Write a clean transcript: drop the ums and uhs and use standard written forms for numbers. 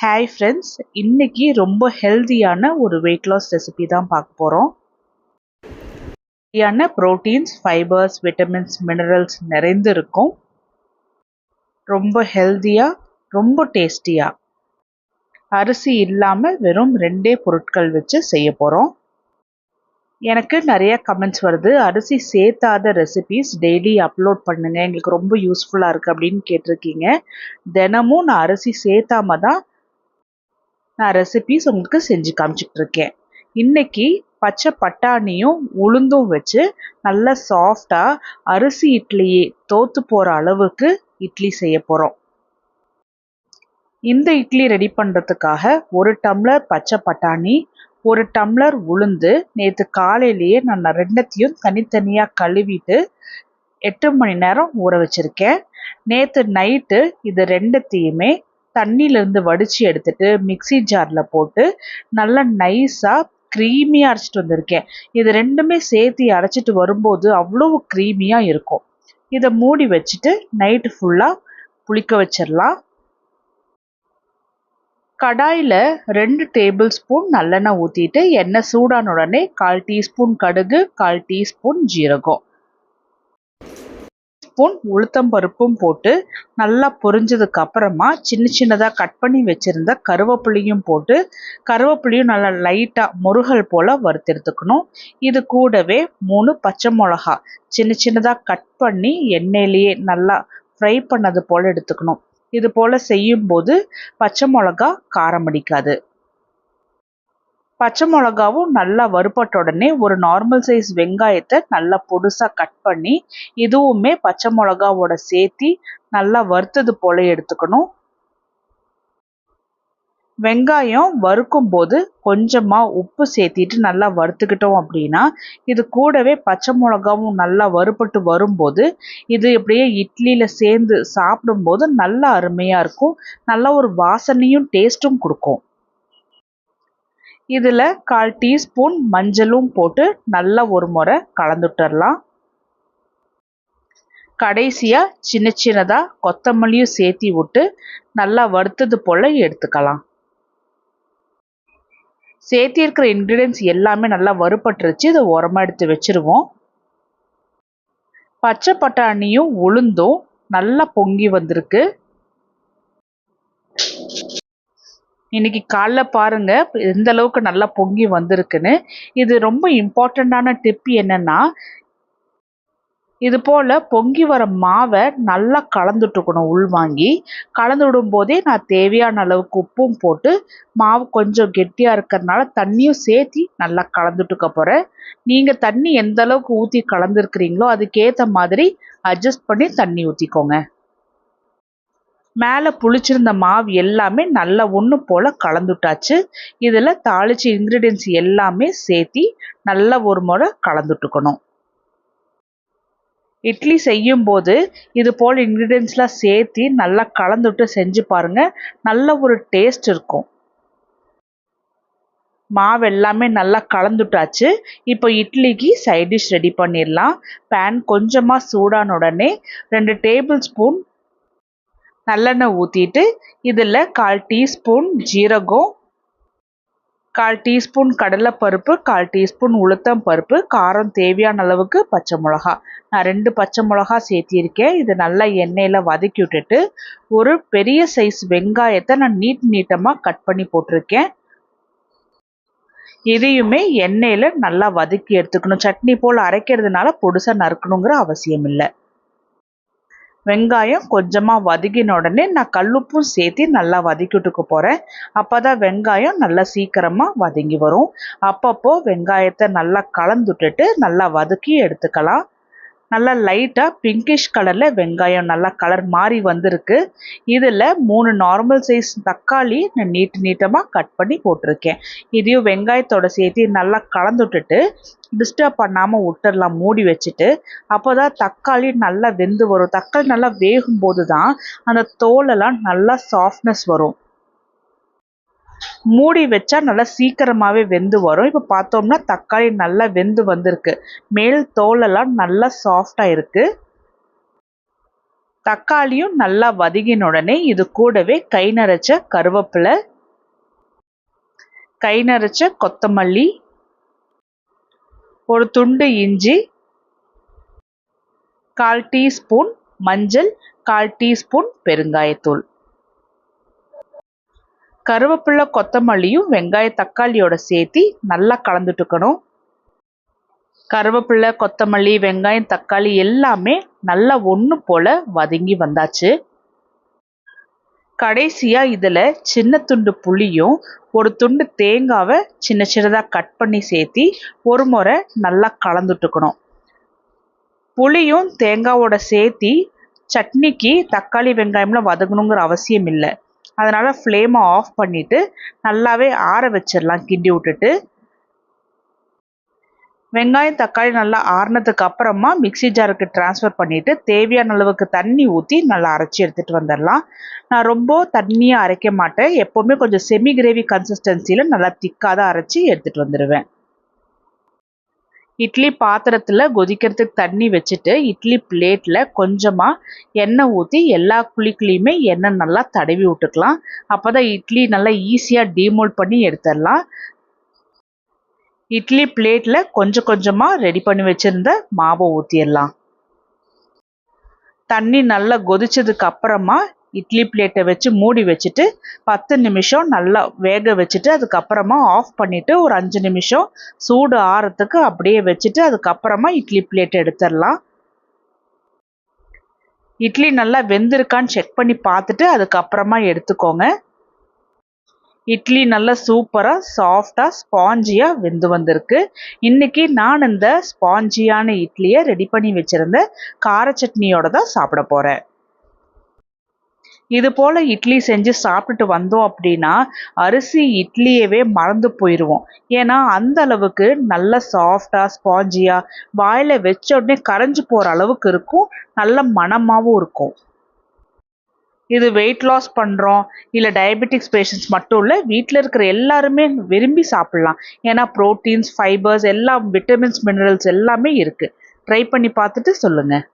Hi friends, இன்னைக்கு ரொம்ப ஹெல்தியான ஒரு வெயிட் லாஸ் ரெசிபி தான் பார்க்க போகிறோம். ஹெல்தியான ப்ரோட்டீன்ஸ், ஃபைபர்ஸ், விட்டமின்ஸ், மினரல்ஸ் நிறைந்து இருக்கும். ரொம்ப ஹெல்தியாக, ரொம்ப டேஸ்டியாக, அரிசி இல்லாமல் வெறும் 2 பொருட்கள் வச்சு செய்ய போகிறோம். எனக்கு நிறைய கமெண்ட்ஸ் வருது, அரிசி சேர்த்தாத ரெசிபிஸ் டெய்லி அப்லோட் பண்ணுங்க, எங்களுக்கு ரொம்ப யூஸ்ஃபுல்லாக இருக்குது அப்படின்னு கேட்டிருக்கீங்க. தினமும் நான் அரிசி சேர்த்தாம தான் நான் ரெசிபிஸ் உங்களுக்கு செஞ்சு காமிச்சிட்டு இருக்கேன். இன்னைக்கு பச்சை பட்டாணியும் உளுந்தும் வச்சு நல்லா சாஃப்டாக அரிசி இட்லியே தோத்து போகிற அளவுக்கு இட்லி செய்ய போகிறோம். இந்த இட்லி ரெடி பண்ணுறதுக்காக 1 டம்ளர் பச்சை பட்டாணி, 1 டம்ளர் உளுந்து நேற்று காலையிலேயே நான் 2த்தையும் தனித்தனியாக கழுவிட்டு 8 மணி நேரம் ஊற வச்சுருக்கேன். நேற்று நைட்டு இது 2த்தையுமே தண்ணியிலேருந்து வடித்து எடுத்துட்டு மிக்சி ஜாரில் போட்டு நல்லா நைஸாக க்ரீமியாக அரைச்சிட்டு வந்திருக்கேன். இது 2மே சேர்த்து அரைச்சிட்டு வரும்போது அவ்வளோ க்ரீமியாக இருக்கும். இதை மூடி வச்சுட்டு நைட்டு ஃபுல்லாக புளிக்க வச்சிடலாம். கடாயில் 2 டேபிள் ஸ்பூன் நல்லெண்ணெய் ஊற்றிட்டு எண்ணெய் சூடான உடனே 1/4 டீஸ்பூன் கடுகு, 1/4 டீஸ்பூன் ஜீரகம், ஸ்பூன் உளுத்தம்பருப்பும் போட்டு நல்லா பொரிஞ்சதுக்கு அப்புறமா சின்னதாக கட் பண்ணி வச்சுருந்த கருவேப்பிலையும் போட்டு கருவேப்பிலையும் நல்லா லைட்டாக முருகல் போல் வறுத்தெடுத்துக்கணும். இது கூடவே 3 பச்சை மிளகா சின்னதாக கட் பண்ணி எண்ணெயிலேயே நல்லா ஃப்ரை பண்ணது போல் எடுத்துக்கணும். இது போல் செய்யும்போது பச்சை மிளகா காரம் அடிக்காது. பச்சை மிளகாவும் நல்லா வறுபட்ட உடனே ஒரு நார்மல் சைஸ் வெங்காயத்தை நல்லா பொடுசாக கட் பண்ணி இதுவுமே பச்சை மிளகாவோட சேர்த்தி நல்லா வறுத்தது போல எடுத்துக்கணும். வெங்காயம் வறுக்கும் போது கொஞ்சமாக உப்பு சேர்த்திட்டு நல்லா வறுத்துக்கிட்டோம் அப்படின்னா இது கூடவே பச்சை மிளகாவும் நல்லா வறுபட்டு வரும்போது இது இப்படியே இட்லியில் சேர்ந்து சாப்பிடும்போது நல்லா அருமையாக இருக்கும். நல்ல ஒரு வாசனையும் டேஸ்ட்டும் கொடுக்கும். இதில் 1/4 டீஸ்பூன் மஞ்சளும் போட்டு நல்லா ஒரு முறை கலந்துட்டுடலாம். கடைசியாக சின்னதாக கொத்தமல்லியும் சேர்த்தி விட்டு நல்லா வறுத்தது போல் எடுத்துக்கலாம். சேர்த்தி இருக்கிற இன்க்ரீடியன்ஸ் எல்லாமே நல்லா வறுபட்டுருச்சு. இதை உரமாக எடுத்து வச்சுருவோம். பச்சை பட்டாணியும் உளுந்தும் நல்லா பொங்கி வந்திருக்கு. இன்னைக்கு காலைல பாருங்க எந்த அளவுக்கு நல்லா பொங்கி வந்திருக்குன்னு. இது ரொம்ப இம்பார்ட்டண்ட்டான டிப் என்னன்னா, இது போல் பொங்கி வர மாவை நல்லா கலந்துட்டுக்கணும். உள்வாங்கி கலந்து விடும் போதே நான் தேவையான அளவுக்கு உப்பும் போட்டு மாவு கொஞ்சம் கெட்டியாக இருக்கிறதுனால தண்ணியும் சேர்த்தி நல்லா கலந்துட்டுக்க போகிறேன். நீங்கள் தண்ணி எந்த அளவுக்கு ஊற்றி கலந்துருக்கிறீங்களோ அதுக்கேற்ற மாதிரி அட்ஜஸ்ட் பண்ணி தண்ணி ஊற்றிக்கோங்க. மேலே புளிச்சிருந்த மாவு எல்லாமே நல்லா ஒன்று போல் கலந்துட்டாச்சு. இதில் தாளிச்ச இன்க்ரீடியன்ஸ் எல்லாமே சேர்த்தி நல்லா ஒரு முறை கலந்துட்டுக்கணும். இட்லி செய்யும்போது இது போல் இன்க்ரீடியன்ஸ்லாம் சேர்த்தி நல்லா கலந்துட்டு செஞ்சு பாருங்கள், நல்ல ஒரு டேஸ்ட் இருக்கும். மாவு எல்லாமே நல்லா கலந்துட்டாச்சு. இப்போ இட்லிக்கு சைட் டிஷ் ரெடி பண்ணிடலாம். பேன் கொஞ்சமாக சூடான உடனே 2 டேபிள் ஸ்பூன் நல்லெண்ணெய் ஊற்றிட்டு இதில் 1/4 டீஸ்பூன் ஜீரகம், 1/4 டீஸ்பூன் கடலைப்பருப்பு, 1/4 டீஸ்பூன் உளுத்தம் பருப்பு, காரம் தேவையான அளவுக்கு பச்சை மிளகா, நான் 2 பச்சை மிளகா சேர்த்திருக்கேன். இது நல்லா எண்ணெயில் வதக்கி விட்டுட்டு ஒரு பெரிய சைஸ் வெங்காயத்தை நான் நீட்டமாக கட் பண்ணி போட்டிருக்கேன். இதையுமே எண்ணெயில் நல்லா வதக்கி எடுத்துக்கணும். சட்னி போல் அரைக்கிறதுனால பொடுசாக நறுக்கணுங்கிற அவசியம் இல்லை. வெங்காயம் கொஞ்சமாக வதக்கின உடனே நான் கல்லுப்பும் சேர்த்து நல்லா வதக்கிட்டுக்க போகிறேன். அப்போ தான் வெங்காயம் நல்லா சீக்கிரமாக வதங்கி வரும். அப்பப்போ வெங்காயத்தை நல்லா கலந்துட்டுட்டு நல்லா வதக்கி எடுத்துக்கலாம். நல்லா லைட்டாக பிங்கிஷ் கலரில் வெங்காயம் நல்லா கலர் மாறி வந்திருக்கு. இதில் 3 நார்மல் சைஸ் தக்காளி நான் நீட்டமாக கட் பண்ணி போட்டிருக்கேன். இதையும் வெங்காயத்தோட சேர்த்து நல்லா கலந்துட்டுட்டு டிஸ்டர்ப் பண்ணாமல் விட்டுடலாம் மூடி வச்சுட்டு. அப்போ தான் தக்காளி நல்லா வெந்து வரும். தக்காளி நல்லா வேகும்போது தான் அந்த தோலெல்லாம் நல்லா சாஃப்ட்னஸ் வரும். மூடி வச்சா நல்லா சீக்கிரமாகவே வெந்து வரும். இப்போ பார்த்தோம்னா தக்காளி நல்லா வெந்து வந்திருக்கு. மேல் தோலெல்லாம் நல்லா சாஃப்டாக இருக்குது. தக்காளியும் நல்லா வதங்கின உடனே இது கூடவே கை நரைச்ச கருவேப்பிலை, கை நரைச்ச கொத்தமல்லி, ஒரு துண்டு இஞ்சி, 1/4 டீஸ்பூன் மஞ்சள், 1/4 டீஸ்பூன் பெருங்காயத்தூள். கருவேப்பிலை கொத்தமல்லியும் வெங்காய தக்காளியோட சேர்த்து நல்லா கலந்துட்டுக்கணும். கருவேப்பிலை கொத்தமல்லி வெங்காயம் தக்காளி எல்லாமே நல்லா ஒன்று போல வதங்கி வந்தாச்சு. கடைசியா இதில் சின்ன துண்டு புளியும் ஒரு துண்டு தேங்காவை சின்ன சின்னதாக கட் பண்ணி சேர்த்தி ஒரு முறை நல்லா கலந்துட்டுக்கணும். புளியும் தேங்காவோட சேர்த்தி சட்னிக்கு தக்காளி வெங்காயம்லாம் வதங்கணுங்கிற அவசியம் இல்லை. அதனால் ஃப்ளேமை ஆஃப் பண்ணிவிட்டு நல்லாவே ஆற வச்சிடலாம் கிண்டி விட்டுட்டு. வெங்காயம் தக்காளி நல்லா ஆறுனதுக்கு அப்புறமா மிக்சி ஜாருக்கு ட்ரான்ஸ்ஃபர் பண்ணிவிட்டு தேவையான அளவுக்கு தண்ணி ஊற்றி நல்லா அரைச்சி எடுத்துகிட்டு வந்துடலாம். நான் ரொம்ப தண்ணியாக அரைக்க மாட்டேன். எப்போவுமே கொஞ்சம் செமி கிரேவி கன்சிஸ்டன்சியில் நல்லா திக்காக தான் அரைச்சி எடுத்துகிட்டு வந்துடுவேன். இட்லி பாத்திரத்தில் கொதிக்கிறதுக்கு தண்ணி வச்சுட்டு இட்லி பிளேட்டில் கொஞ்சமாக எண்ணெய் ஊற்றி எல்லா குழிக்குள்ளேயுமே எண்ணெய் நல்லா தடவி விட்டுக்கலாம். அப்போ தான் இட்லி நல்லா ஈஸியாக டீமோல்ட் பண்ணி எடுத்துடலாம். இட்லி பிளேட்டில் கொஞ்சம் கொஞ்சமாக ரெடி பண்ணி வச்சுருந்த மாவை ஊற்றிடலாம். தண்ணி நல்லா கொதிச்சதுக்கு அப்புறமா இட்லி பிளேட்டை வச்சு மூடி வச்சுட்டு 10 நிமிஷம் நல்லா வேக வச்சுட்டு அதுக்கப்புறமா ஆஃப் பண்ணிவிட்டு ஒரு 5 நிமிஷம் சூடு ஆறத்துக்கு அப்படியே வச்சுட்டு அதுக்கப்புறமா இட்லி பிளேட்டை எடுத்துடலாம். இட்லி நல்லா வெந்திருக்கான்னு செக் பண்ணி பார்த்துட்டு அதுக்கப்புறமா எடுத்துக்கோங்க. இட்லி நல்லா சூப்பராக சாஃப்டாக ஸ்பாஞ்சியாக வெந்து வந்திருக்கு. இன்றைக்கி நான் இந்த ஸ்பாஞ்சியான இட்லியை ரெடி பண்ணி வச்சுருந்த கார சட்னியோடு தான் சாப்பிட போகிறேன். இது போல் இட்லி செஞ்சு சாப்பிட்டுட்டு வந்தோம் அப்படின்னா அரிசி இட்லியவே மறந்து போயிடுவோம். ஏன்னா அந்த அளவுக்கு நல்ல சாஃப்டாக ஸ்பாஞ்சியாக வாயில் வச்ச உடனே கரைஞ்சி போகிற அளவுக்கு இருக்கும். நல்ல மணமாகவும் இருக்கும். இது வெயிட் லாஸ் பண்ணுறோம் இல்லை டயபெட்டிக்ஸ் பேஷண்ட்ஸ் மட்டும் இல்லை, வீட்டில் இருக்கிற எல்லாருமே விரும்பி சாப்பிட்லாம். ஏன்னா ப்ரோட்டீன்ஸ் ஃபைபர்ஸ் எல்லாம் விட்டமின்ஸ் மினரல்ஸ் எல்லாமே இருக்குது. ட்ரை பண்ணி பார்த்துட்டு சொல்லுங்கள்.